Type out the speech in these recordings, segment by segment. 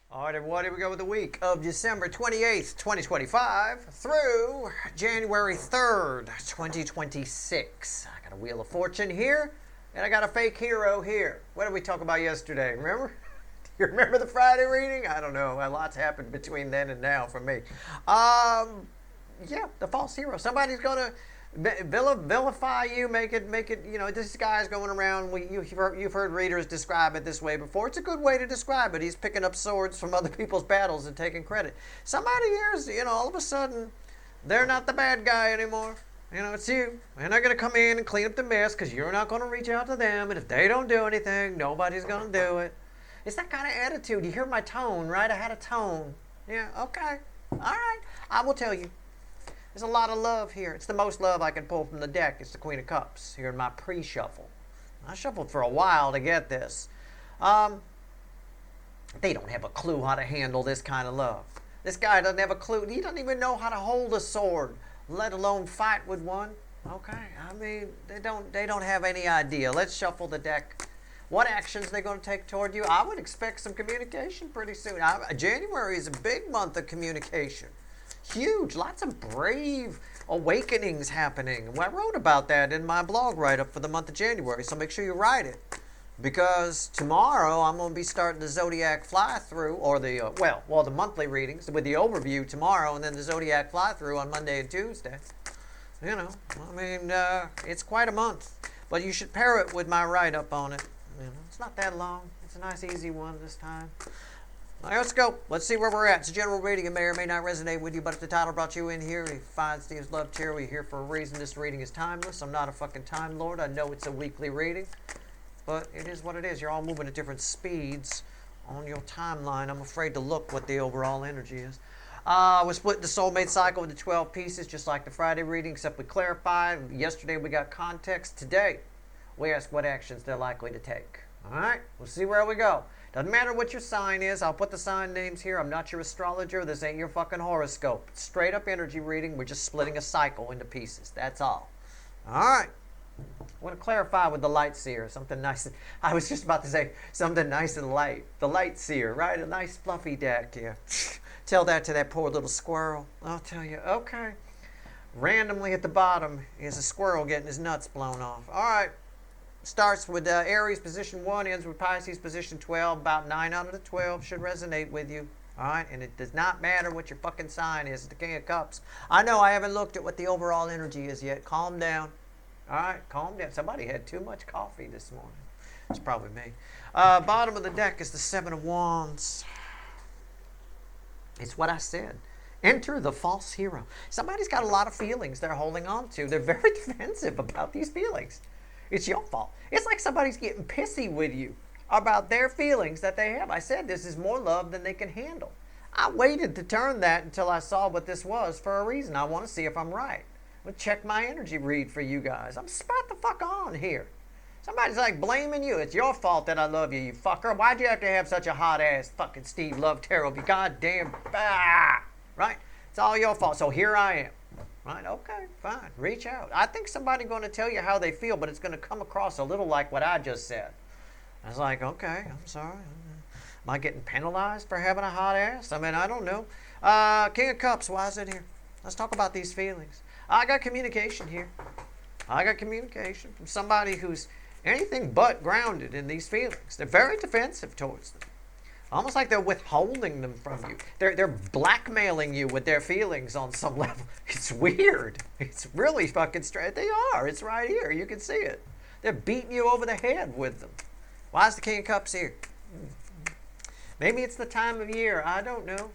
All right, everyone, here we go with the week of December 28th, 2025 through January 3rd, 2026. I got a Wheel of Fortune here, and I got a fake hero here. What did we talk about yesterday? Remember? Do you remember the Friday reading? I don't know. A lot's happened between then and now for me. Yeah, the false hero. Somebody's going to vilify you, make it, this guy's going around. You've heard readers describe it this way before. It's a good way to describe it. He's picking up swords from other people's battles and taking credit. Somebody here's, all of a sudden, they're not the bad guy anymore. It's you. And they're going to come in and clean up the mess because you're not going to reach out to them. And if they don't do anything, nobody's going to do it. It's that kind of attitude. You hear my tone, right? I had a tone. Yeah, okay. All right. I will tell you. There's a lot of love here. It's the most love I can pull from the deck. It's the Queen of Cups here in my pre-shuffle. I shuffled for a while to get this. They don't have a clue how to handle this kind of love. This guy doesn't have a clue. He doesn't even know how to hold a sword, let alone fight with one. Okay, I mean, they don't have any idea. Let's shuffle the deck. What actions they're going to take toward you? I would expect some communication pretty soon. January is a big month of communication. Huge, lots of brave awakenings happening. Well, I wrote about that in my blog write-up for the month of January, so make sure you write it. Because tomorrow I'm going to be starting the Zodiac fly-through, or the monthly readings with the overview tomorrow, and then the Zodiac fly-through on Monday and Tuesday. It's quite a month. But you should pair it with my write-up on it. It's not that long. It's a nice, easy one this time. All right, let's go. Let's see where we're at. It's a general reading. It may or may not resonate with you, but if the title brought you in here, you find Steve's Love Chair, we're here for a reason. This reading is timeless. I'm not a fucking Time Lord. I know it's a weekly reading, but it is what it is. You're all moving at different speeds on your timeline. I'm afraid to look what the overall energy is. We're splitting the soulmate cycle into 12 pieces, just like the Friday reading, except we clarify. Yesterday we got context. Today we ask what actions they're likely to take. All right, we'll see where we go. Doesn't matter what your sign is. I'll put the sign names here. I'm not your astrologer. This ain't your fucking horoscope. It's straight up energy reading. We're just splitting a cycle into pieces. That's all. All right. I want to clarify with the light seer. Something nice. I was just about to say something nice and light. The light seer, right? A nice fluffy deck here. Tell that to that poor little squirrel. I'll tell you. Okay. Randomly at the bottom is a squirrel getting his nuts blown off. All right. Starts with Aries position 1, ends with Pisces position 12. About 9 out of the 12 should resonate with you. All right, and it does not matter what your fucking sign is. It's the King of Cups. I know I haven't looked at what the overall energy is yet. Calm down. All right, calm down. Somebody had too much coffee this morning. It's probably me. Bottom of the deck is the Seven of Wands. It's what I said. Enter the false hero. Somebody's got a lot of feelings they're holding on to. They're very defensive about these feelings. It's your fault. It's like somebody's getting pissy with you about their feelings that they have. I said this is more love than they can handle. I waited to turn that until I saw what this was for a reason. I want to see if I'm right. I'm going to check my energy read for you guys. I'm spot the fuck on here. Somebody's like blaming you. It's your fault that I love you, you fucker. Why'd you have to have such a hot ass fucking Steve Love Tarot? You goddamn, right? It's all your fault. So here I am. Right, okay, fine. Reach out. I think somebody's going to tell you how they feel, but it's going to come across a little like what I just said. I was like, okay, I'm sorry. Am I getting penalized for having a hot ass? I mean, I don't know. King of Cups, why is it here? Let's talk about these feelings. I got communication here. I got communication from somebody who's anything but grounded in these feelings. They're very defensive towards them. Almost like they're withholding them from you. They're blackmailing you with their feelings on some level. It's weird. It's really fucking strange. They are. It's right here. You can see it. They're beating you over the head with them. Why is the King of Cups here? Maybe it's the time of year. I don't know.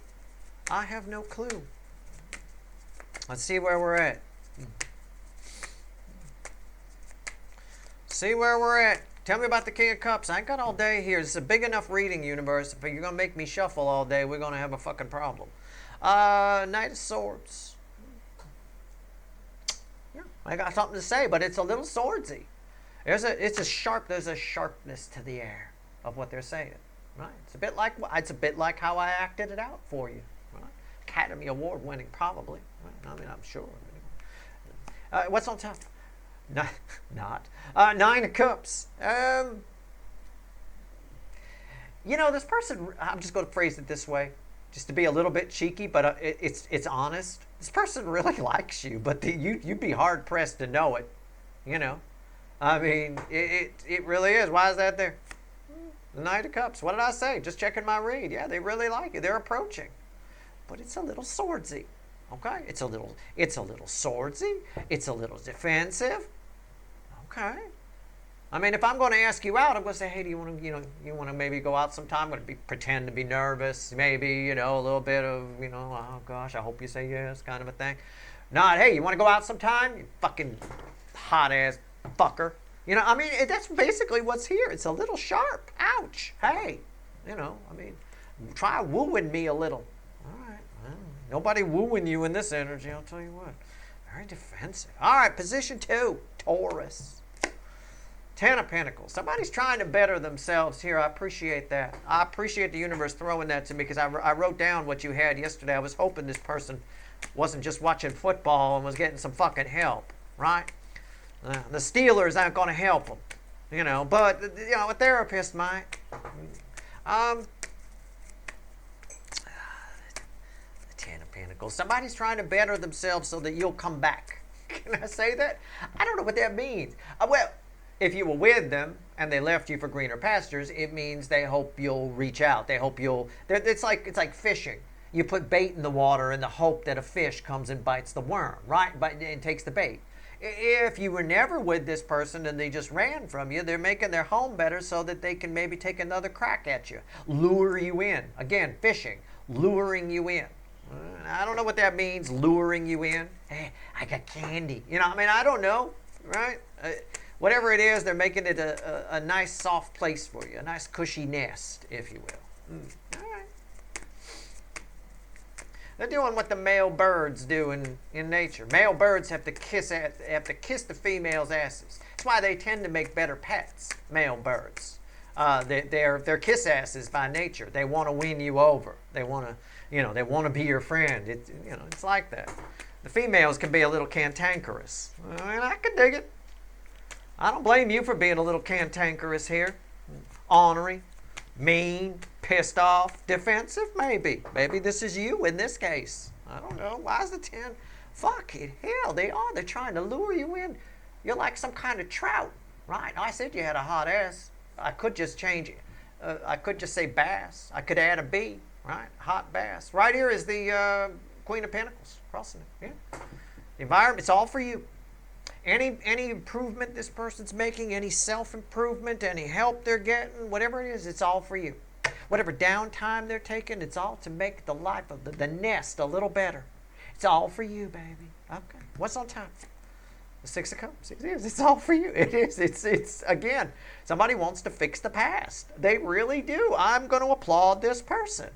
I have no clue. Let's see where we're at. See where we're at. Tell me about the King of Cups. I ain't got all day here. It's a big enough reading universe. If you're going to make me shuffle all day, we're going to have a fucking problem. Knight of Swords. Yeah, I got something to say, but it's a little swordsy. There's a sharpness to the air of what they're saying. Right? It's a bit like how I acted it out for you. Right? Academy Award winning, probably. Right? I mean, I'm sure. What's on top? Not. Nine of Cups. This person, I'm just going to phrase it this way, just to be a little bit cheeky, but it's honest. This person really likes you, but you'd be hard pressed to know it. I mean, it really is. Why is that there? The Knight of Cups. What did I say? Just checking my read. Yeah, they really like you. They're approaching, but it's a little swordsy. Okay, it's a little swordsy. It's a little defensive. Okay. I mean, if I'm going to ask you out, I'm going to say, hey, do you want to, you want to maybe go out sometime? I'm going to pretend to be nervous, maybe, a little bit of, oh gosh, I hope you say yes, kind of a thing. Not, hey, you want to go out sometime? You fucking hot ass fucker. I mean, that's basically what's here. It's a little sharp. Ouch. Hey, try wooing me a little. All right. Well, nobody wooing you in this energy, I'll tell you what. Very defensive. All right, position 2, Taurus. 10 of Pentacles. Somebody's trying to better themselves here. I appreciate that. I appreciate the universe throwing that to me because I wrote down what you had yesterday. I was hoping this person wasn't just watching football and was getting some fucking help, right? The Steelers aren't going to help them, but, a therapist might. The 10 of Pentacles. Somebody's trying to better themselves so that you'll come back. Can I say that? I don't know what that means. Well, if you were with them and they left you for greener pastures, it means they hope you'll reach out. They hope you'll. It's like fishing. You put bait in the water in the hope that a fish comes and bites the worm, right? And takes the bait. If you were never with this person and they just ran from you, they're making their home better so that they can maybe take another crack at you, lure you in. Again, fishing, luring you in. I don't know what that means, luring you in. Hey, I got candy. I don't know, right? Whatever it is, they're making it a nice soft place for you, a nice cushy nest, if you will. All right. They're doing what the male birds do in nature. Male birds have to kiss the females' asses. That's why they tend to make better pets, male birds. They're kiss asses by nature. They want to win you over. They want to be your friend. It's like that. The females can be a little cantankerous. I can dig it. I don't blame you for being a little cantankerous here. Ornery, mean, pissed off, defensive, maybe. Maybe this is you in this case. I don't know. Why is the 10? Fuck it. Hell, they are. They're trying to lure you in. You're like some kind of trout, right? I said you had a hot ass. I could just change it. I could just say bass. I could add a B, right? Hot bass. Right here is the Queen of Pentacles crossing it. Yeah. The environment, it's all for you. Any improvement this person's making, any self-improvement, any help they're getting, whatever it is, it's all for you. Whatever downtime they're taking, it's all to make the life of the nest a little better. It's all for you, baby. Okay. What's on top? The 6 of Cups. It is. It's all for you. It is. It's again, somebody wants to fix the past. They really do. I'm going to applaud this person.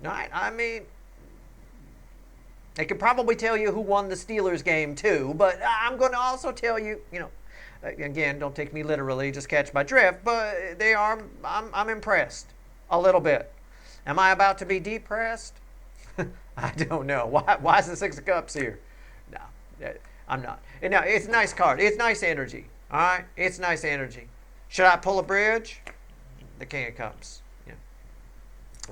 Right? I mean, they could probably tell you who won the Steelers game too, but I'm going to also tell you, again, don't take me literally, just catch my drift, but I'm impressed a little bit. Am I about to be depressed? I don't know. Why is the 6 of Cups here? No, I'm not. No, it's a nice card. It's nice energy. All right? It's nice energy. Should I pull a bridge? The King of Cups.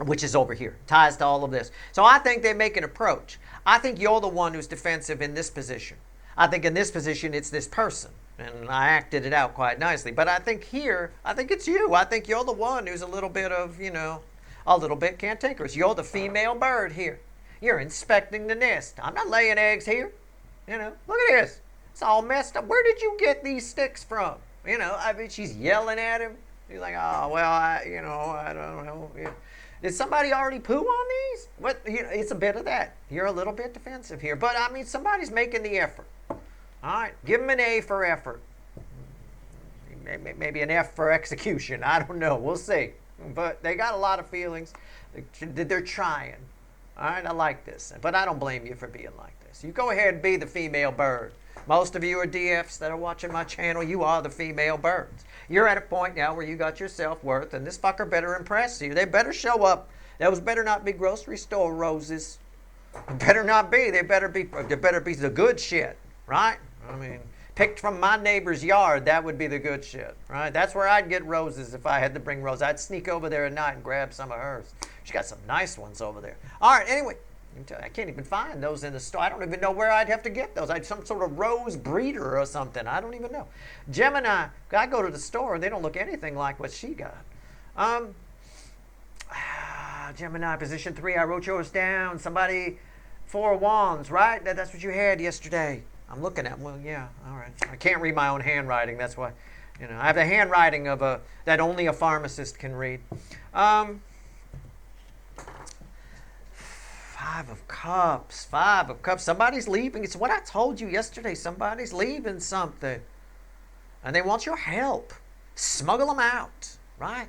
Which is over here. Ties to all of this. So I think they make an approach. I think you're the one who's defensive in this position. I think in this position, it's this person. And I acted it out quite nicely. But I think here, I think it's you. I think you're the one who's a little bit of, a little bit cantankerous. You're the female bird here. You're inspecting the nest. I'm not laying eggs here. Look at this. It's all messed up. Where did you get these sticks from? She's yelling at him. He's like, oh, well, I don't know. Yeah. Did somebody already poo on these? What? It's a bit of that. You're a little bit defensive here. But, somebody's making the effort. All right. Give them an A for effort. Maybe an F for execution. I don't know. We'll see. But they got a lot of feelings. They're trying. All right. I like this. But I don't blame you for being like this. You go ahead and be the female bird. Most of you are DFs that are watching my channel. You are the female birds. You're at a point now where you got your self-worth, and this fucker better impress you. They better show up. Those better not be grocery store roses. Better not be. They better be the good shit, right? picked from my neighbor's yard, that would be the good shit, right? That's where I'd get roses if I had to bring roses. I'd sneak over there at night and grab some of hers. She got some nice ones over there. All right, anyway, I can't even find those in the store. I don't even know where I'd have to get those. I'd some sort of rose breeder or something. I don't even know. Gemini, I go to the store and they don't look anything like what she got. Gemini, position 3, I wrote yours down. Somebody, 4 of Wands, right? That's what you had yesterday. I'm looking at, well, yeah, all right. I can't read my own handwriting. That's why, I have the handwriting of that only a pharmacist can read. 5 of Cups, 5 of Cups. Somebody's leaving. It's what I told you yesterday. Somebody's leaving something. And they want your help. Smuggle them out, right?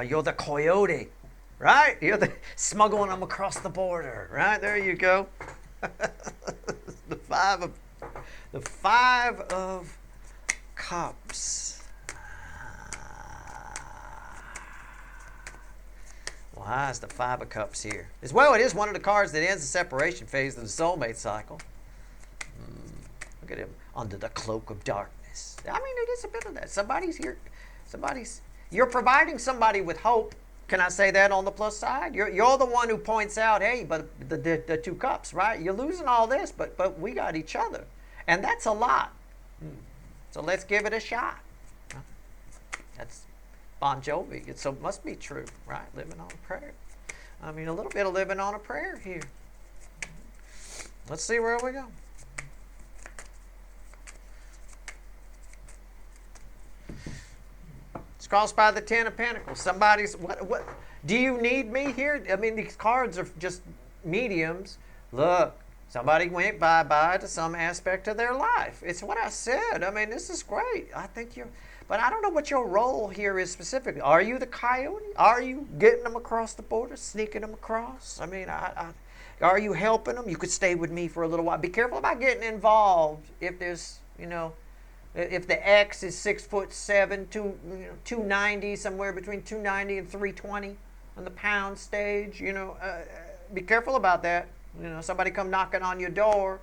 You're the coyote, right? You're the smuggling them across the border, right? There you go. The 5 of Cups. Why is the 5 of Cups here? Well, it is one of the cards that ends the separation phase of the soulmate cycle. Look at him under the cloak of darkness. I mean, it is a bit of that. Somebody's here. You're providing somebody with hope. Can I say that on the plus side? You're the one who points out, hey, but the 2 cups, right? You're losing all this, but we got each other. And that's a lot. So let's give it a shot. That's Bon Jovi. It must be true, right? Living on a prayer. I mean, a little bit of living on a prayer here. Let's see where we go. It's crossed by the 10 of Pentacles. Somebody's, what? Do you need me here? I mean, these cards are just mediums. Look, somebody went bye-bye to some aspect of their life. It's what I said. I mean, this is great. I think but I don't know what your role here is specifically. Are you the coyote? Are you getting them across the border, sneaking them across? I mean, are you helping them? You could stay with me for a little while. Be careful about getting involved if there's, if the X is 6'7", 290, somewhere between 290 and 320 on the pound stage, be careful about that. Somebody come knocking on your door,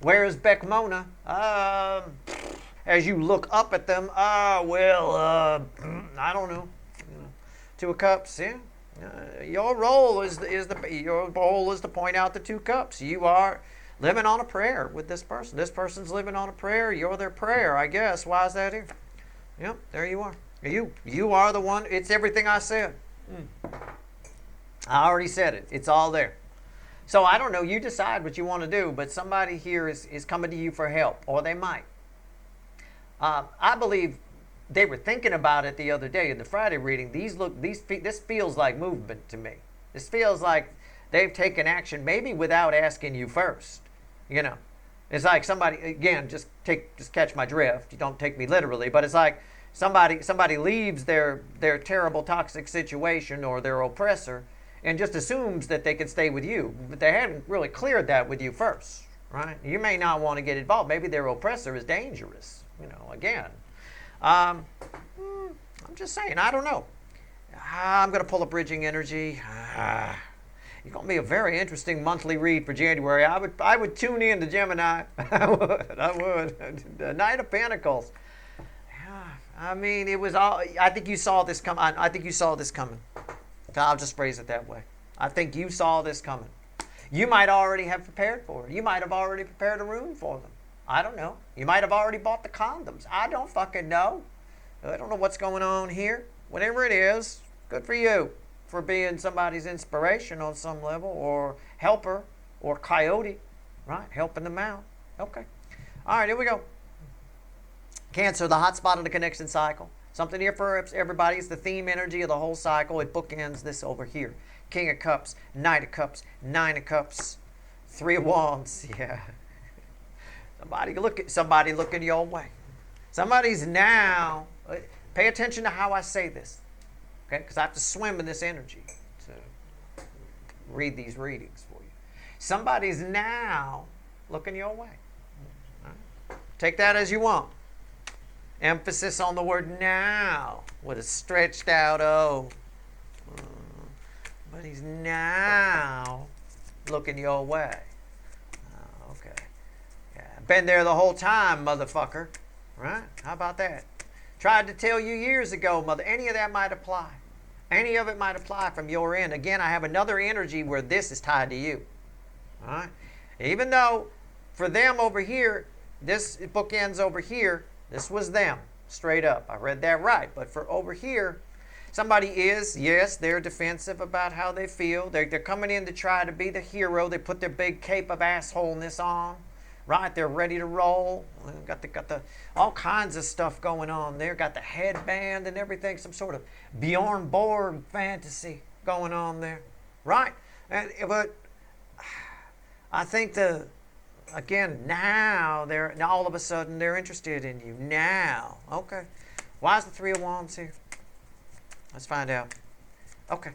where's Beck Mona? As you look up at them, I don't know. 2 of Cups, yeah. Your role is to point out the 2 cups. You are living on a prayer with this person. This person's living on a prayer. You're their prayer, I guess. Why is that here? Yep, there you are. You are the one. It's everything I said. I already said it. It's all there. So I don't know. You decide what you want to do, but somebody here is coming to you for help, or they might. I believe they were thinking about it the other day in the Friday reading. This feels like movement to me. This feels like they've taken action, maybe without asking you first. It's like somebody, again, just catch my drift. You don't take me literally, but it's like somebody leaves their terrible toxic situation or their oppressor and just assumes that they can stay with you, but they haven't really cleared that with you first, right? You may not want to get involved. Maybe their oppressor is dangerous. Again, I'm just saying, I don't know. I'm going to pull a bridging energy. It's going to be a very interesting monthly read for January. I would tune in to Gemini. I would. The Knight of Pentacles. I mean, it was all. I think you saw this come. I think you saw this coming. I'll just phrase it that way. I think you saw this coming. You might already have prepared for it. You might have already prepared a room for them. I don't know. You might have already bought the condoms. I don't fucking know. I don't know what's going on here. Whatever it is, good for you for being somebody's inspiration on some level, or helper, or coyote, right? Helping them out. Okay. All right, here we go. Cancer, the hot spot of the connection cycle. Something here for everybody. It's the theme energy of the whole cycle. It bookends this over here. King of Cups, Knight of Cups, 9 of Cups, 3 of Wands. Yeah. Somebody looking your way. Somebody's now, pay attention to how I say this, okay? Because I have to swim in this energy to read these readings for you. Somebody's now looking your way. Right? Take that as you want. Emphasis on the word now with a stretched out O. But he's now looking your way. Okay. Yeah. Been there the whole time, motherfucker. Right? How about that? Tried to tell you years ago, mother. Any of that might apply. Any of it might apply from your end. Again, I have another energy where this is tied to you. All right? Even though for them over here, this book ends over here, this was them, straight up. I read that right. But for over here, somebody is, yes, they're defensive about how they feel. They're coming in to try to be the hero. They put their big cape of assholeness on. Right, they're ready to roll. Got the all kinds of stuff going on there. Got the headband and everything. Some sort of Bjorn Borg fantasy going on there. Right, but I think now all of a sudden they're interested in you now. Okay, why is the Three of Wands here? Let's find out. Okay,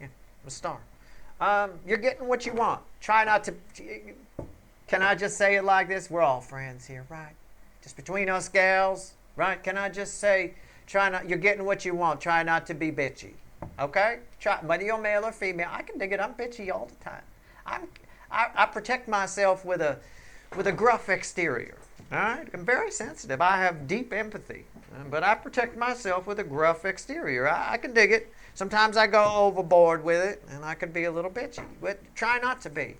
yeah, the Star. You're getting what you want. Try not to. Can I just say it like this? We're all friends here, right? Just between us gals, right? Can I just say, you're getting what you want. Try not to be bitchy, okay? Whether you're male or female, I can dig it. I'm bitchy all the time. I protect myself with a gruff exterior, all right? I'm very sensitive. I have deep empathy, but I protect myself with a gruff exterior. I can dig it. Sometimes I go overboard with it, and I can be a little bitchy, but try not to be.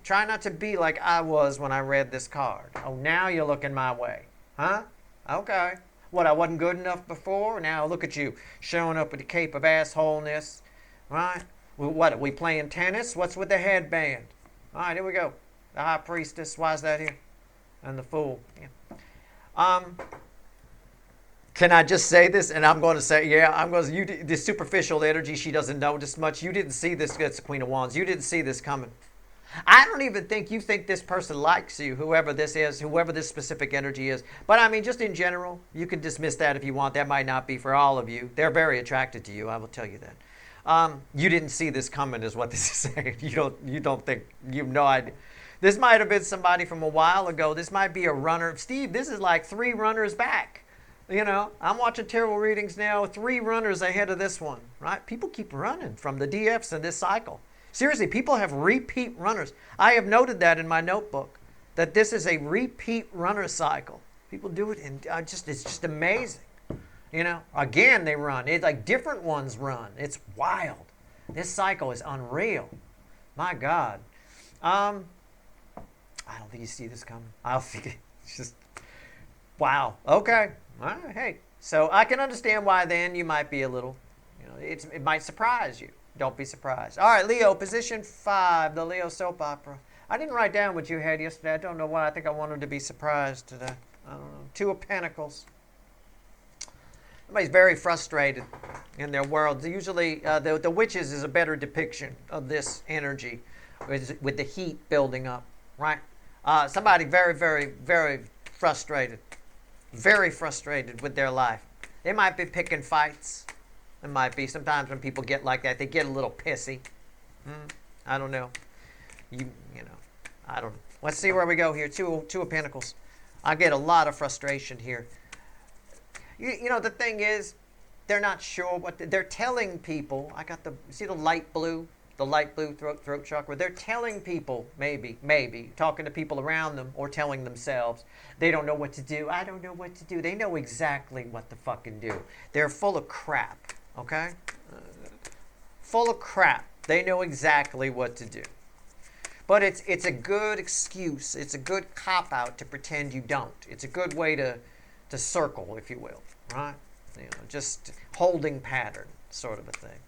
Try not to be like I was when I read this card. Oh, now you're looking my way. Huh? Okay. What, I wasn't good enough before? Now look at you, showing up with the cape of assholeness. Right? What, are we playing tennis? What's with the headband? All right, here we go. The High Priestess, why is that here? And the Fool. Yeah. Can I just say this? And I'm going to say, this superficial energy, she doesn't notice much. You didn't see this, it's the Queen of Wands. You didn't see this coming. I don't even think you think this person likes you, whoever this is, whoever this specific energy is. But I mean, just in general, you can dismiss that if you want. That might not be for all of you. They're very attracted to you, I will tell you that. You didn't see this coming is what this is saying. You don't think, you have no idea. This might have been somebody from a while ago. This might be a runner. Steve, this is like 3 runners back. I'm watching tarot readings now, 3 runners ahead of this one, right? People keep running from the DFs in this cycle. Seriously, people have repeat runners. I have noted that in my notebook, that this is a repeat runner cycle. People do it, and it's just amazing. Again, they run. It's like different ones run. It's wild. This cycle is unreal. My God. I don't think you see this coming. I don't think it's just, wow. Okay. All right. Hey, so I can understand why then you might be a little, it might surprise you. Don't be surprised. All right, Leo, position 5, the Leo soap opera. I didn't write down what you had yesterday. I don't know why. I think I wanted to be surprised today. I don't know. 2 of Pentacles. Somebody's very frustrated in their world. Usually, the Witches is a better depiction of this energy with the heat building up, right? Somebody very, very, very frustrated. Very frustrated with their life. They might be picking fights. It might be. Sometimes when people get like that, they get a little pissy. I don't know. I don't know. Let's see where we go here. Two of Pentacles. I get a lot of frustration here. The thing is, they're not sure what they're telling people. I got see the light blue throat chakra. They're telling people, maybe, talking to people around them or telling themselves, they don't know what to do. I don't know what to do. They know exactly what to fucking do. They're full of crap. Okay? Full of crap. They know exactly what to do. But it's a good excuse. It's a good cop-out to pretend you don't. It's a good way to circle, if you will. Right? Just holding pattern sort of a thing.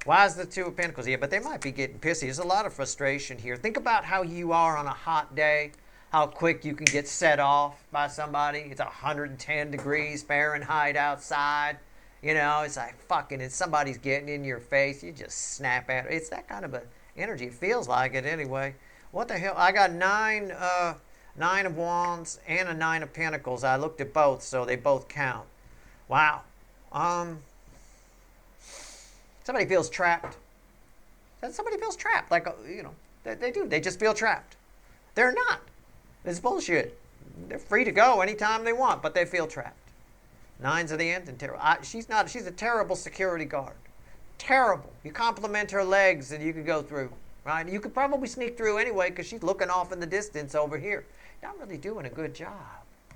Why is the 2 of Pentacles here? But they might be getting pissy. There's a lot of frustration here. Think about how you are on a hot day. How quick you can get set off by somebody. It's 110 degrees Fahrenheit outside. It's like fucking, somebody's getting in your face. You just snap at it. It's that kind of a energy. It feels like it anyway. What the hell? I got 9 of Wands and a 9 of Pentacles. I looked at both, so they both count. Wow. Somebody feels trapped. Somebody feels trapped. Like, they do. They just feel trapped. They're not. It's bullshit. They're free to go anytime they want, but they feel trapped. 9's of the end and terrible. She's a terrible security guard. Terrible. You compliment her legs and you could go through. right? You could probably sneak through anyway because she's looking off in the distance over here. Not really doing a good job,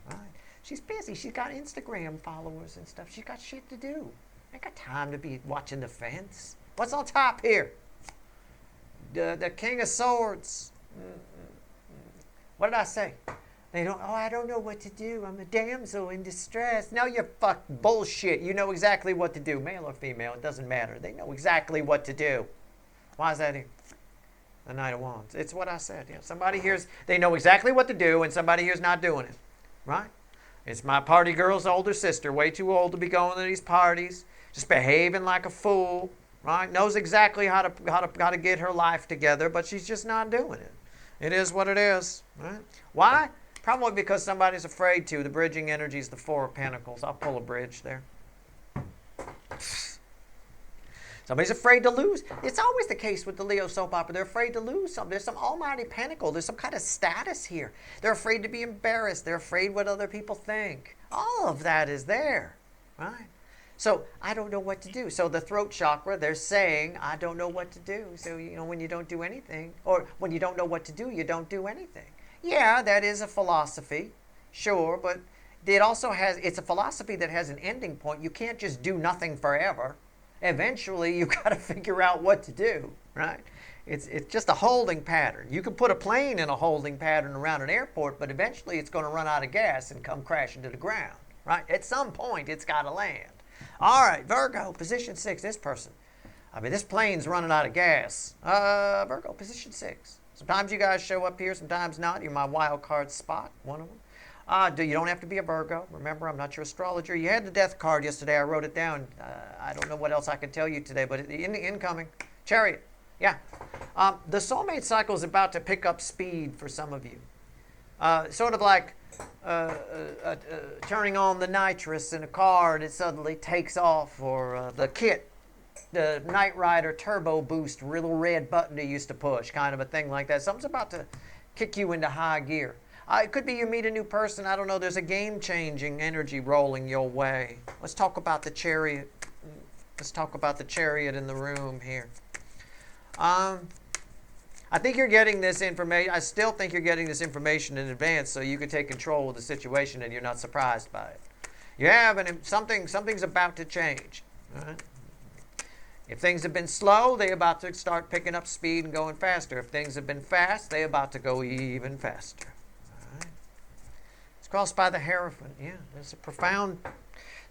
right? She's busy. She's got Instagram followers and stuff. She's got shit to do. Ain't got time to be watching the fence. What's on top here? The King of Swords. What did I say? They don't, oh, I don't know what to do. I'm a damsel in distress. No, you're bullshit. You know exactly what to do. Male or female, it doesn't matter. They know exactly what to do. Why is that here? The Knight of Wands. It's what I said. Yeah, somebody here's, they know exactly what to do, and somebody here's not doing it. Right? It's my party girl's older sister, way too old to be going to these parties, just behaving like a fool. Right? Knows exactly how to get her life together, but she's just not doing it. It is what it is. Right? Why? Probably because somebody's afraid to. The bridging energy is the Four of Pentacles. I'll pull a bridge there. Somebody's afraid to lose. It's always the case with the Leo soap opera. They're afraid to lose something. There's some almighty pentacle. There's some kind of status here. They're afraid to be embarrassed. They're afraid what other people think. All of that is there, right? So I don't know what to do. So the throat chakra, they're saying, I don't know what to do. So, you know, when you don't do anything, or when you don't know what to do, you don't do anything. Yeah, that is a philosophy, sure, but it also has, it's a philosophy that has an ending point. You can't just do nothing forever. Eventually, you've got to figure out what to do, right? It's just a holding pattern. You can put a plane in a holding pattern around an airport, but eventually it's going to run out of gas and come crashing to the ground, right? At some point, it's got to land. All right, Virgo, position 6, this person. I mean, this plane's running out of gas. Virgo, position 6. Sometimes you guys show up here, sometimes not. You're my wild card spot, one of them. You don't have to be a Virgo. Remember, I'm not your astrologer. You had the death card yesterday. I wrote it down. I don't know what else I can tell you today, but incoming. Chariot. Yeah. The soulmate cycle is about to pick up speed for some of you. Sort of like turning on the nitrous in a car and it suddenly takes off, or the kit. The Knight Rider turbo boost, little red button you used to push, kind of a thing like that. Something's about to kick you into high gear. It could be you meet a new person. I don't know. There's a game-changing energy rolling your way. Let's talk about the chariot. Let's talk about the chariot in the room here. I think you're getting this information. I still think you're getting this information in advance so you can take control of the situation and you're not surprised by it. You have something's about to change. All right? If things have been slow, they're about to start picking up speed and going faster. If things have been fast, they're about to go even faster. All right. It's crossed by the Hierophant. Yeah, there's a profound, I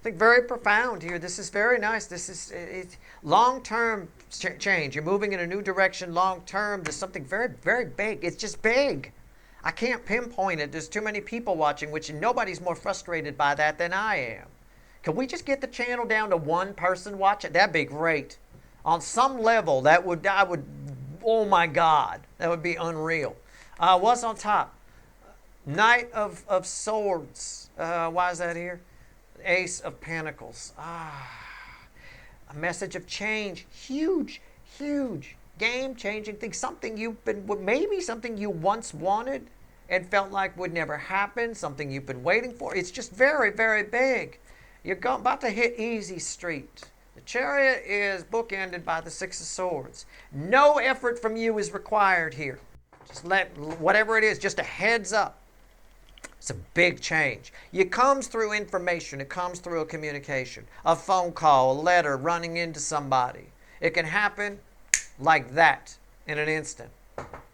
think very profound here. This is very nice. This is it's long-term change. You're moving in a new direction long-term. There's something very, very big. It's just big. I can't pinpoint it. There's too many people watching, which nobody's more frustrated by that than I am. Can we just get the channel down to one person watching? That'd be great. On some level, oh my God, that would be unreal. What's on top? Knight of Swords. Why is that here? Ace of Pentacles. A message of change. Huge, huge, game-changing thing. Maybe something you once wanted and felt like would never happen. Something you've been waiting for. It's just very, very big. You're about to hit easy street. The chariot is bookended by the Six of Swords. No effort from you is required here. Just whatever it is, just a heads up. It's a big change. It comes through information. It comes through a communication, a phone call, a letter, running into somebody. It can happen like that in an instant.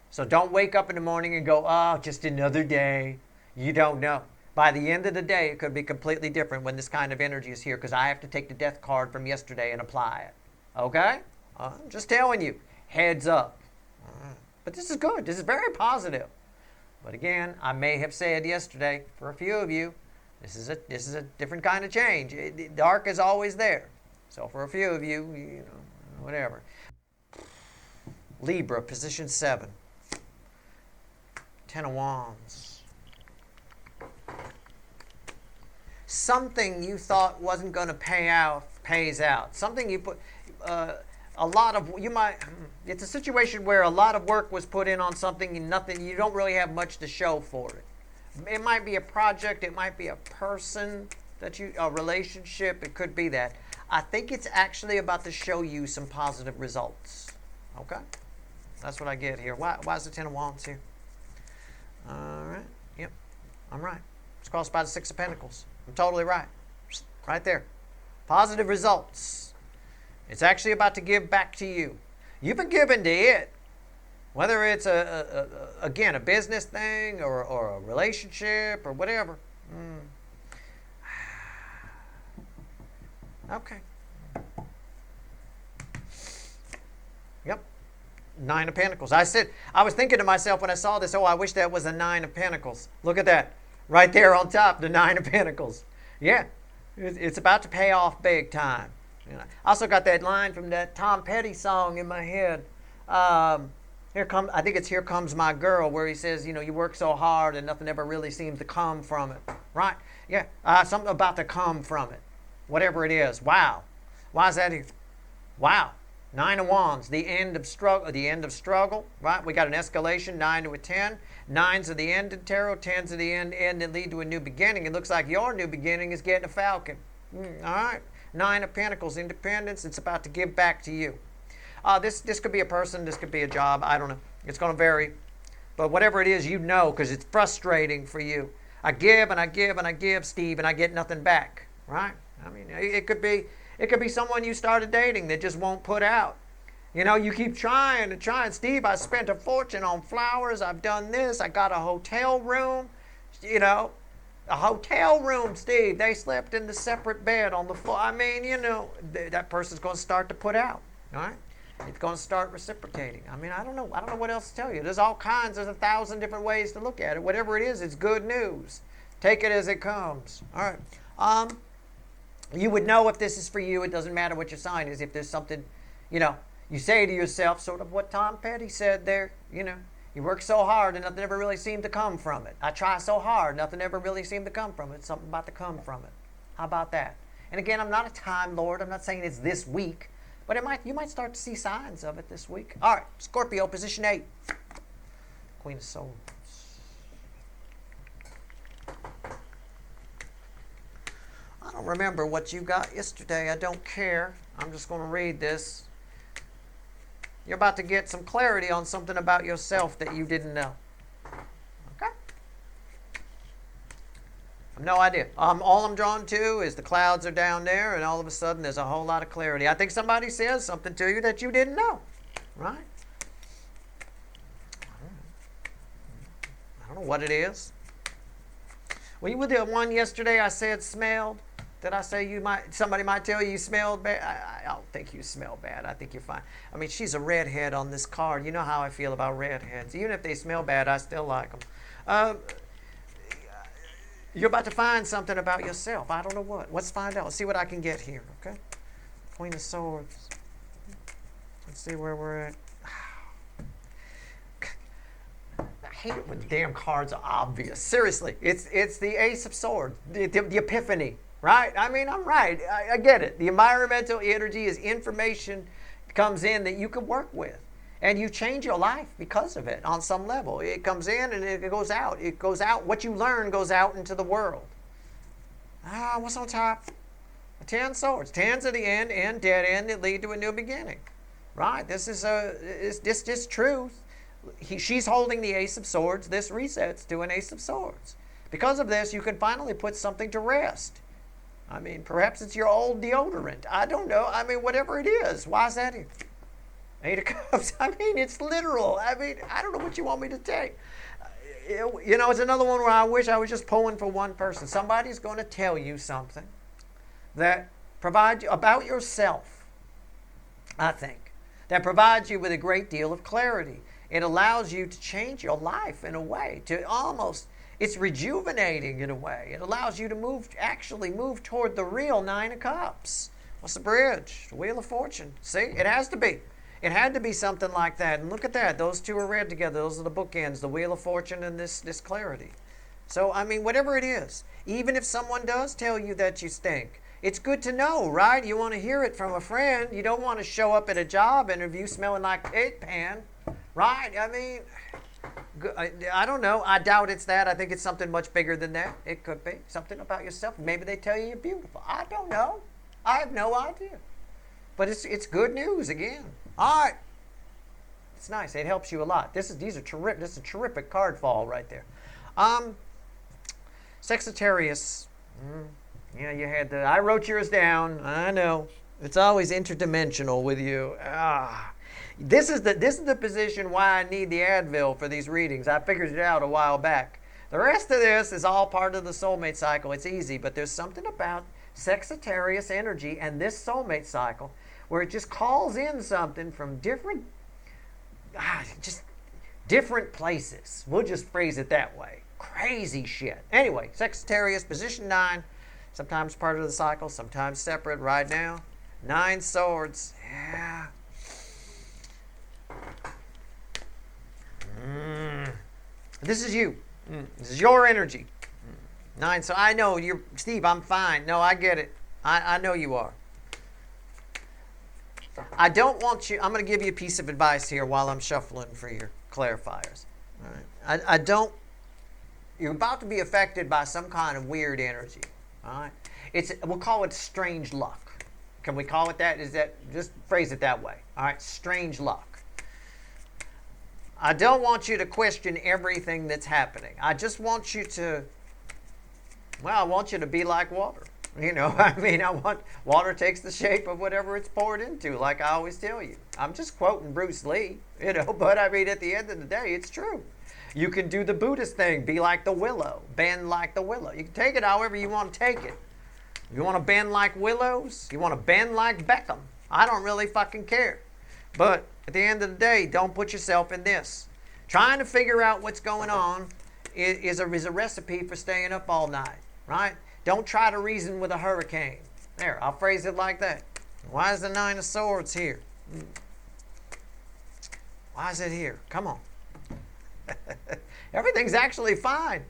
So don't wake up in the morning and go, oh, just another day. You don't know. By the end of the day, it could be completely different when this kind of energy is here, because I have to take the death card from yesterday and apply it. Okay? I'm just telling you. Heads up. But this is good. This is very positive. But again, I may have said yesterday, for a few of you, this is a different kind of change. Dark is always there. So for a few of you, whatever. Libra, position 7. 10 of Wands. Something you thought wasn't going to pay out pays out. Something you put it's a situation where a lot of work was put in on something and you don't really have much to show for it. It might be a project, it might be a person a relationship, it could be that. I think it's actually about to show you some positive results. Okay? That's what I get here. Why is the Ten of Wands here? All right. Yep. I'm right. It's crossed by the Six of Pentacles. I'm totally right. Right there. Positive results. It's actually about to give back to you. You've been given to it. Whether it's, again, a business thing or a relationship or whatever. Okay. Yep. Nine of Pentacles. I was thinking to myself when I saw this, I wish that was a Nine of Pentacles. Look at that. Right there on top, the Nine of Pentacles. Yeah. It's about to pay off big time. You know, I also got that line from that Tom Petty song in my head. I think it's Here Comes My Girl, where he says, you work so hard and nothing ever really seems to come from it. Right? Yeah. Something about to come from it. Whatever it is. Wow. Why is that here? Wow. Nine of Wands, the end of struggle, right? We got an escalation, 9 to a 10. Nines are the end in tarot, 10s are the end that lead to a new beginning. It looks like your new beginning is getting a falcon. All right. Nine of Pentacles, independence. It's about to give back to you. This could be a person, this could be a job. I don't know. It's going to vary. But whatever it is, because it's frustrating for you. I give and I give and I give, Steve, and I get nothing back, right? I mean, it could be someone you started dating that just won't put out. You keep trying and trying. Steve, I spent a fortune on flowers. I've done this. I got a hotel room. A hotel room, Steve. They slept in the separate bed on the floor. I mean, that person's going to start to put out. All right? It's going to start reciprocating. I mean, I don't know what else to tell you. There's 1,000 different ways to look at it. Whatever it is, it's good news. Take it as it comes. All right. You would know if this is for you. It doesn't matter what your sign is. If there's something, you say to yourself, sort of what Tom Petty said there, you work so hard and nothing ever really seemed to come from it. I try so hard, nothing ever really seemed to come from it. Something about to come from it. How about that? And again, I'm not a time lord. I'm not saying it's this week, but you might start to see signs of it this week. All right, Scorpio, position 8. Queen of Swords. I don't remember what you got yesterday. I don't care. I'm just going to read this. You're about to get some clarity on something about yourself that you didn't know. Okay? I have no idea. All I'm drawn to is the clouds are down there, and all of a sudden there's a whole lot of clarity. I think somebody says something to you that you didn't know. Right? I don't know what it is. Were you with the one yesterday I said smelled? Did I say somebody might tell you smelled bad? I don't think you smell bad. I think you're fine. I mean, she's a redhead on this card. You know how I feel about redheads. Even if they smell bad, I still like them. You're about to find something about yourself. I don't know what. Let's find out. Let's see what I can get here, okay? Queen of Swords. Let's see where we're at. I hate it when the damn cards are obvious. Seriously. It's the Ace of Swords. The Epiphany. Right? I mean, I'm right. I get it. The environmental energy is information comes in that you can work with. And you change your life because of it on some level. It comes in and it goes out. It goes out. What you learn goes out into the world. What's on top? 10 swords. 10s are the end, dead end that lead to a new beginning. Right? This is truth. She's holding the Ace of Swords. This resets to an Ace of Swords. Because of this, you can finally put something to rest. I mean, perhaps it's your old deodorant. I don't know. I mean, whatever it is. Why is that here? 8 of Cups. I mean, it's literal. I mean, I don't know what you want me to take. It's another one where I wish I was just pulling for one person. Somebody's going to tell you something that provides you about yourself, I think, that provides you with a great deal of clarity. It allows you to change your life in a way, it's rejuvenating in a way. It allows you to actually move toward the real 9 of Cups. What's the bridge? The Wheel of Fortune. See, it has to be. It had to be something like that. And look at that. Those two are read together. Those are the bookends, the Wheel of Fortune and this clarity. So, I mean, whatever it is, even if someone does tell you that you stink, it's good to know, right? You want to hear it from a friend. You don't want to show up at a job interview smelling like egg pan, right? I mean, I don't know. I doubt it's that. I think it's something much bigger than that. It could be something about yourself. Maybe they tell you you're beautiful. I don't know. I have no idea. But it's good news again. All right. It's nice. It helps you a lot. This is a terrific card fall right there. Sagittarius. Yeah, you had I wrote yours down. I know. It's always interdimensional with you. This is the position why I need the Advil for these readings. I figured it out a while back. The rest of this is all part of the soulmate cycle. It's easy, but there's something about Sagittarius energy and this soulmate cycle where it just calls in something from different places. We'll just phrase it that way. Crazy shit. Anyway, Sagittarius, position 9. Sometimes part of the cycle, sometimes separate. Right now, 9 swords. Yeah. This is you. This is your energy. 9. So I know you're, Steve, I'm fine. No, I get it. I know you are. I don't want you, I'm going to give you a piece of advice here while I'm shuffling for your clarifiers. All right. I don't, you're about to be affected by some kind of weird energy. All right. We'll call it strange luck. Can we call it that? Just phrase it that way. All right. Strange luck. I don't want you to question everything that's happening. I just want you to, I want you to be like water. Water takes the shape of whatever it's poured into, like I always tell you. I'm just quoting Bruce Lee, but at the end of the day, it's true. You can do the Buddhist thing, be like the willow, bend like the willow. You can take it however you want to take it. You want to bend like willows? You want to bend like Beckham? I don't really fucking care. But at the end of the day, don't put yourself in this. Trying to figure out what's going on is a recipe for staying up all night, right? Don't try to reason with a hurricane. There, I'll phrase it like that. Why is the 9 of Swords here? Why is it here? Come on. Everything's actually fine.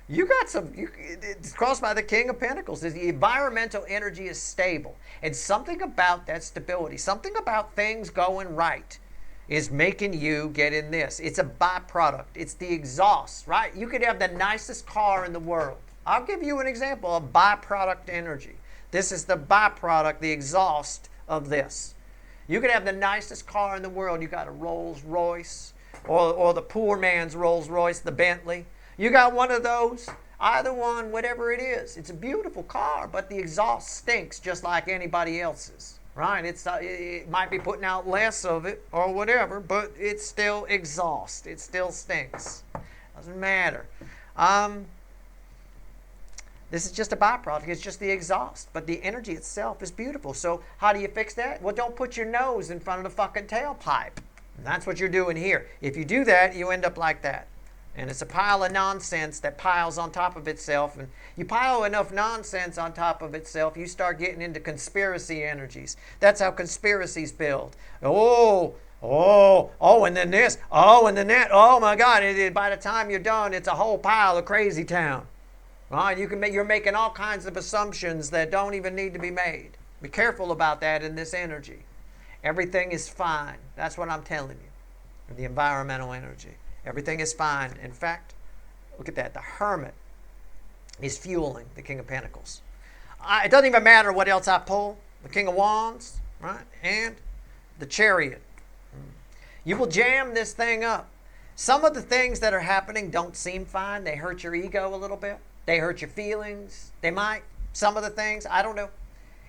You got it's crossed by the King of Pentacles. The environmental energy is stable. And something about that stability, something about things going right is making you get in this. It's a byproduct. It's the exhaust, right? You could have the nicest car in the world. I'll give you an example of byproduct energy. This is the byproduct, the exhaust of this. You could have the nicest car in the world. You got a Rolls Royce or the poor man's Rolls Royce, the Bentley. You got one of those, either one, whatever it is. It's a beautiful car, but the exhaust stinks just like anybody else's, right? It might be putting out less of it or whatever, but it's still exhaust. It still stinks. Doesn't matter. This is just a byproduct. It's just the exhaust. But the energy itself is beautiful. So how do you fix that? Well, don't put your nose in front of the fucking tailpipe. And that's what you're doing here. If you do that, you end up like that. And it's a pile of nonsense that piles on top of itself. And you pile enough nonsense on top of itself, you start getting into conspiracy energies. That's how conspiracies build. Oh, and then this. Oh, and then that. Oh, my God. By the time you're done, it's a whole pile of crazy town. Right? You're making all kinds of assumptions that don't even need to be made. Be careful about that in this energy. Everything is fine. That's what I'm telling you. The environmental energy. Everything is fine. In fact, look at that. The Hermit is fueling the King of Pentacles. It doesn't even matter what else I pull. The King of Wands, right? And the Chariot. You will jam this thing up. Some of the things that are happening don't seem fine. They hurt your ego a little bit. They hurt your feelings. They might. Some of the things, I don't know.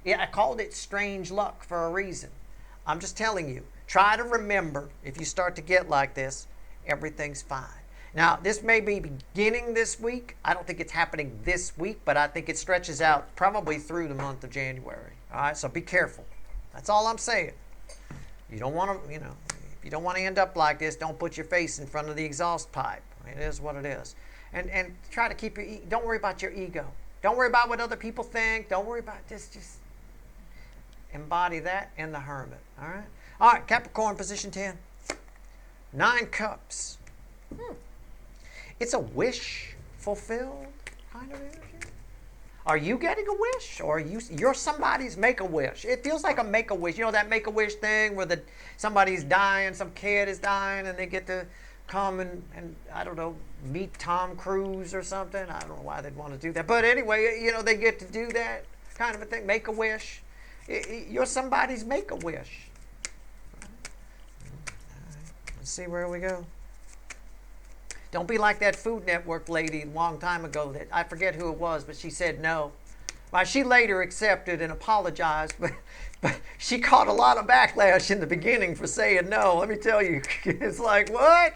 I called it strange luck for a reason. I'm just telling you. Try to remember, if you start to get like this, everything's fine. Now, this may be beginning this week. I don't think it's happening this week, but I think it stretches out probably through the month of January. All right, so be careful. That's all I'm saying. You don't want to, if you don't want to end up like this, don't put your face in front of the exhaust pipe. It is what it is. And try to keep don't worry about your ego. Don't worry about what other people think. Don't worry about this. Just embody that in the Hermit. All right? All right, Capricorn, position 10. 9 Cups. It's a wish fulfilled kind of energy. Are you getting a wish, or you're somebody's make-a-wish? It feels like a make-a-wish. You know that make-a-wish thing where somebody's dying, some kid is dying, and they get to come and I don't know, meet Tom Cruise or something. I don't know why they'd want to do that. But anyway, they get to do that kind of a thing. Make-a-wish. You're somebody's make-a-wish. Let's Let's see where we go. Don't be like that Food Network lady a long time ago that I forget who it was, but she said no. Well, she later accepted and apologized, but she caught a lot of backlash in the beginning for saying no. Let me tell you, it's like, what?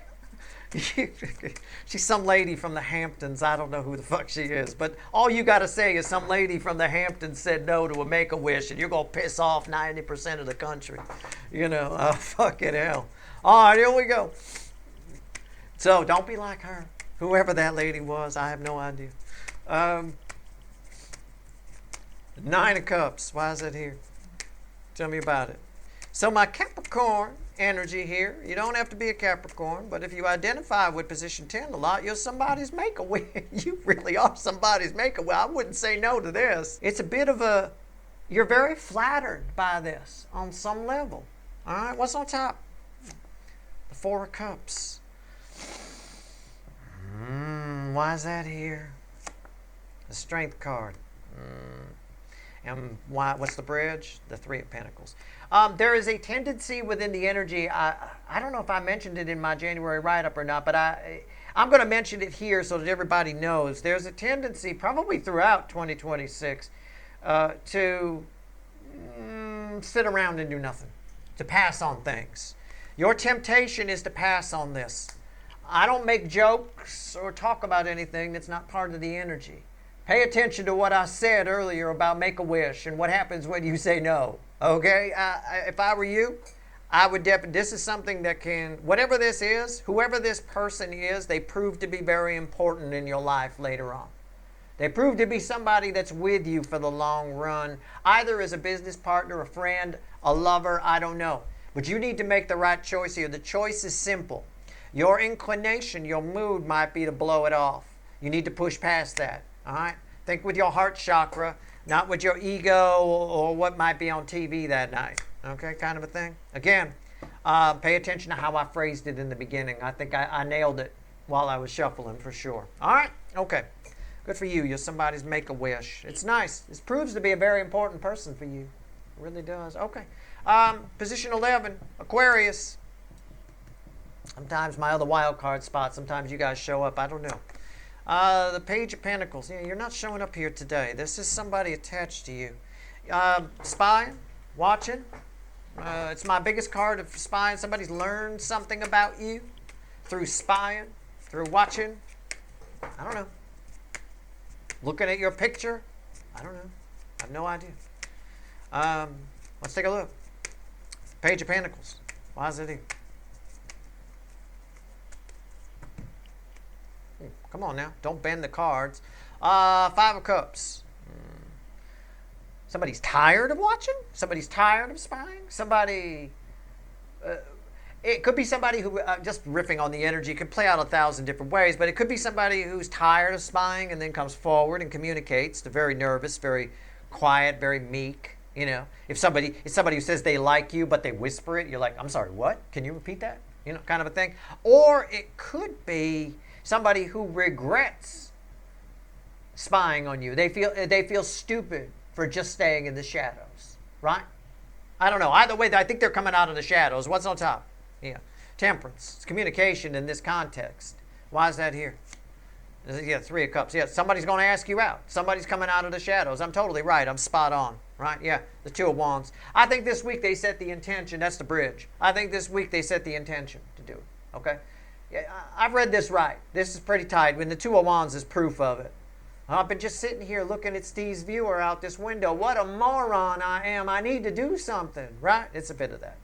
She's some lady from the Hamptons. I don't know who the fuck she is, but all you got to say is some lady from the Hamptons said no to a Make-A-Wish, and you're going to piss off 90% of the country. You know, fucking hell. All right, here we go. So don't be like her. Whoever that lady was, I have no idea. Nine of Cups. Why is that here? Tell me about it. So my Capricorn energy here, you don't have to be a Capricorn, but if you identify with position 10 a lot, you're somebody's Make-A-Wish. You really are somebody's Make-A-Wish. I wouldn't say no to this. It's a bit of a, you're very flattered by this on some level. All right, what's on top? The Four of Cups. Why is that here? The Strength card. And why? What's the bridge? The Three of Pentacles. There is a tendency within the energy. I don't know if I mentioned it in my January write-up or not, but I'm going to mention it here so that everybody knows. There's a tendency, probably throughout 2026, to sit around and do nothing, to pass on things. Your temptation is to pass on this. I don't make jokes or talk about anything that's not part of the energy. Pay attention to what I said earlier about Make-A-Wish and what happens when you say no. Okay? If I were you, I would definitely, this is something that can, whatever this is, whoever this person is, they prove to be very important in your life later on. They prove to be somebody that's with you for the long run, either as a business partner, a friend, a lover, I don't know. But you need to make the right choice here. The choice is simple. Your inclination, your mood might be to blow it off. You need to push past that. All right? Think with your heart chakra, not with your ego or what might be on TV that night. Okay? Kind of a thing. Again, pay attention to how I phrased it in the beginning. I think I nailed it while I was shuffling for sure. All right? Okay. Good for you. You're somebody's Make-A-Wish. It's nice. This proves to be a very important person for you. It really does. Okay. Position 11, Aquarius. Sometimes my other wild card spot, sometimes you guys show up. I don't know. The Page of Pentacles. Yeah, you're not showing up here today. This is somebody attached to you. Spying, watching. It's my biggest card of spying. Somebody's learned something about you through spying, through watching. I don't know. Looking at your picture. I don't know. I have no idea. Let's take a look. Page of Pentacles. Why is it here? Come on now. Don't bend the cards. Five of Cups. Somebody's tired of watching? Somebody's tired of spying? Somebody... it could be somebody who, just riffing on the energy, could play out 1,000 different ways, but it could be somebody who's tired of spying and then comes forward and communicates. They're very nervous, very quiet, very meek. You know, if somebody who says they like you, but they whisper it, you're like, I'm sorry, what? Can you repeat that? You know, kind of a thing. Or it could be somebody who regrets spying on you. They feel stupid for just staying in the shadows, right? I don't know. Either way, I think they're coming out of the shadows. What's on top? Yeah, Temperance. It's communication in this context. Why is that here? Yeah, Three of Cups. Yeah, somebody's going to ask you out. Somebody's coming out of the shadows. I'm totally right. I'm spot on, right? Yeah, the Two of Wands. I think this week they set the intention. That's the bridge. I think this week they set the intention to do it, okay? Yeah, I've read this right. This is pretty tight. When the Two of Wands is proof of it. I've been just sitting here looking at Steve's viewer out this window. What a moron I am. I need to do something, right? It's a bit of that.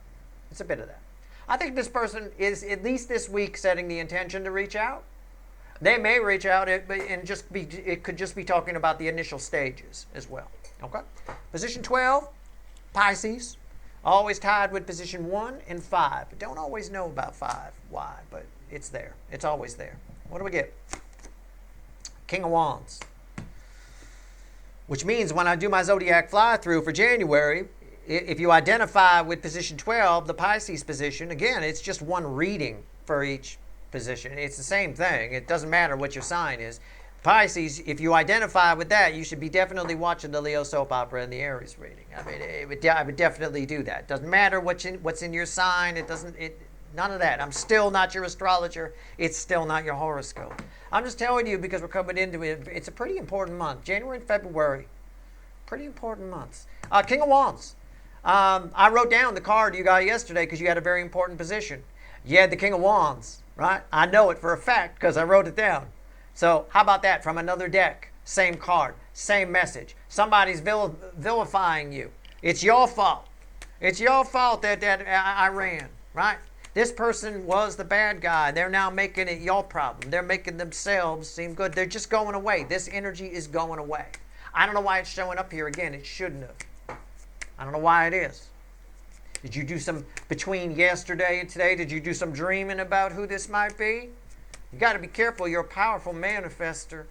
It's a bit of that. I think this person is, at least this week, setting the intention to reach out. They may reach out and just be, it could just be talking about the initial stages as well. Okay? Position 12, Pisces. Always tied with position 1 and 5. Don't always know about 5. Why? But it's there. It's always there. What do we get? King of Wands. Which means when I do my zodiac fly-through for January, if you identify with position 12, the Pisces position, again, it's just one reading for each position. It's the same thing. It doesn't matter what your sign is. Pisces, if you identify with that, you should be definitely watching the Leo soap opera and the Aries reading. I mean, I would definitely do that. Doesn't matter what's in your sign. It doesn't. None of that. I'm still not your astrologer. It's still not your horoscope. I'm just telling you because we're coming into it. It's a pretty important month. January and February. Pretty important months. King of Wands. I wrote down the card you got yesterday because you had a very important position. You had the King of Wands, right? I know it for a fact because I wrote it down. So how about that from another deck? Same card, same message. Somebody's vilifying you. It's your fault. It's your fault that I ran, right? This person was the bad guy. They're now making it your problem. They're making themselves seem good. They're just going away. This energy is going away. I don't know why it's showing up here again. It shouldn't have. I don't know why it is. Did you do some, between yesterday and today, did you do some dreaming about who this might be? You got to be careful. You're a powerful manifester.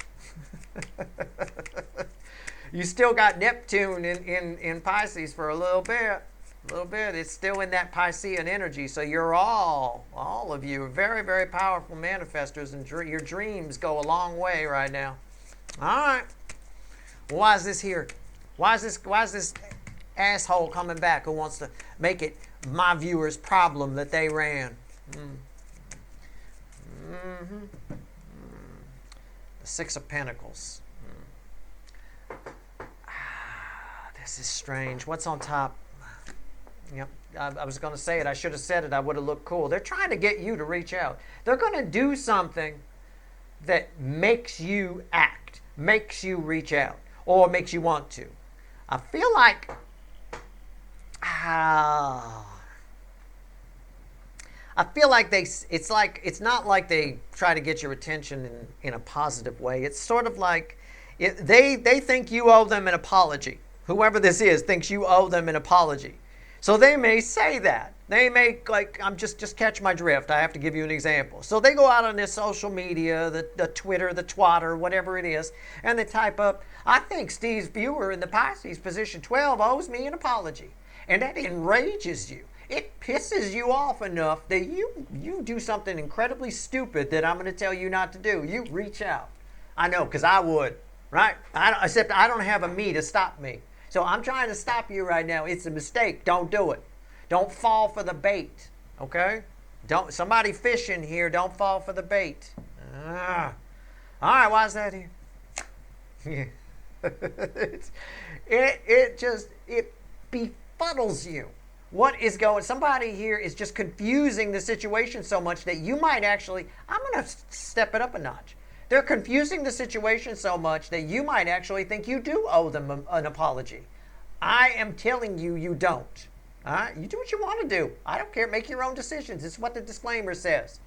You still got Neptune in Pisces for a little bit. A little bit. It's still in that Piscean energy. So you're all of you are very, very powerful manifestors, and your dreams go a long way right now. All right. Why is this here? Why is this asshole coming back who wants to make it my viewers' problem that they ran? The Six of Pentacles. This is strange. What's on top? Yep, I was going to say it. I should have said it. I would have looked cool. They're trying to get you to reach out. They're going to do something that makes you act, makes you reach out, or makes you want to. I feel like, it's not like they try to get your attention in a positive way. It's sort of like they think you owe them an apology. Whoever this is thinks you owe them an apology. So they may say that. They may, just catch my drift. I have to give you an example. So they go out on their social media, the Twitter, the Twatter, whatever it is, and they type up, I think Steve's viewer in the Pisces position 12 owes me an apology. And that enrages you. It pisses you off enough that you do something incredibly stupid that I'm going to tell you not to do. You reach out. I know, because I would, right? Except I don't have a me to stop me. So I'm trying to stop you right now. It's a mistake. Don't do it. Don't fall for the bait. Okay? Somebody fishing here, don't fall for the bait. All right, why is that here? it befuddles you. What is going? Somebody here is just confusing the situation so much that you might actually, I'm going to step it up a notch. They're confusing the situation so much that you might actually think you do owe them an apology. I am telling you, you don't. All right? You do what you want to do. I don't care. Make your own decisions. It's what the disclaimer says.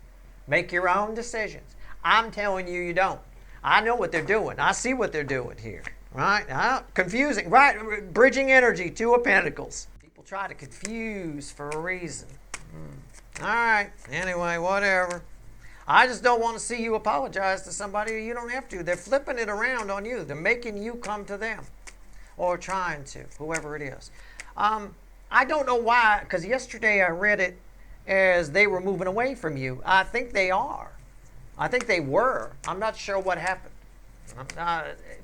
Make your own decisions. I'm telling you, you don't. I know what they're doing. I see what they're doing here. Right? Confusing. Right? Bridging energy, Two of Pentacles. People try to confuse for a reason. All right. Anyway, whatever. I just don't want to see you apologize to somebody. You don't have to. They're flipping it around on you. They're making you come to them. Or trying to, whoever it is. I don't know why, because yesterday I read it as they were moving away from you. I think they are. I think they were. I'm not sure what happened.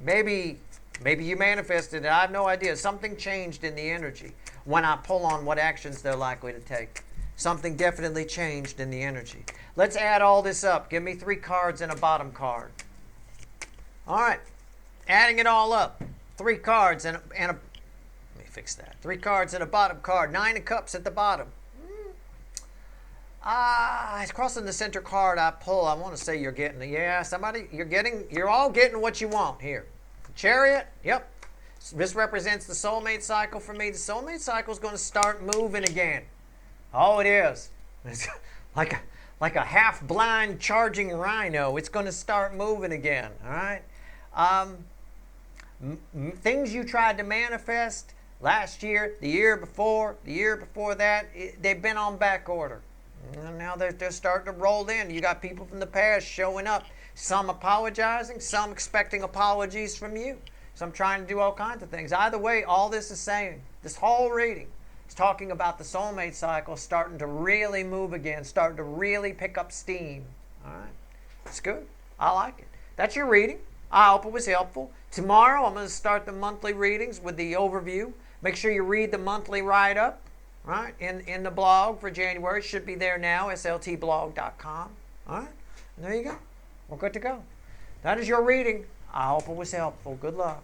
Maybe you manifested it. I have no idea. Something changed in the energy when I pull on what actions they're likely to take. Something definitely changed in the energy. Let's add all this up. Give me 3 cards and a bottom card. All right. Adding it all up. 3 cards and a... Let me fix that. 3 cards and a bottom card. 9 of Cups at the bottom. It's crossing the center card I pull. I want to say you're getting... Yeah, somebody... You're all getting what you want here. Chariot. Yep. This represents the soulmate cycle for me. The soulmate cycle is going to start moving again. Oh, it is. It's like a half-blind charging rhino. It's going to start moving again. All right. Things you tried to manifest last year, the year before that, they've been on back order. And now they're starting to roll in. You got people from the past showing up. Some apologizing, some expecting apologies from you. Some trying to do all kinds of things. Either way, all this is saying, this whole reading, it's talking about the soulmate cycle starting to really move again, starting to really pick up steam. All right. It's good. I like it. That's your reading. I hope it was helpful. Tomorrow, I'm going to start the monthly readings with the overview. Make sure you read the monthly write-up. right, in the blog for January. It should be there now, sltblog.com. All right, and there you go. We're good to go. That is your reading. I hope it was helpful. Good luck.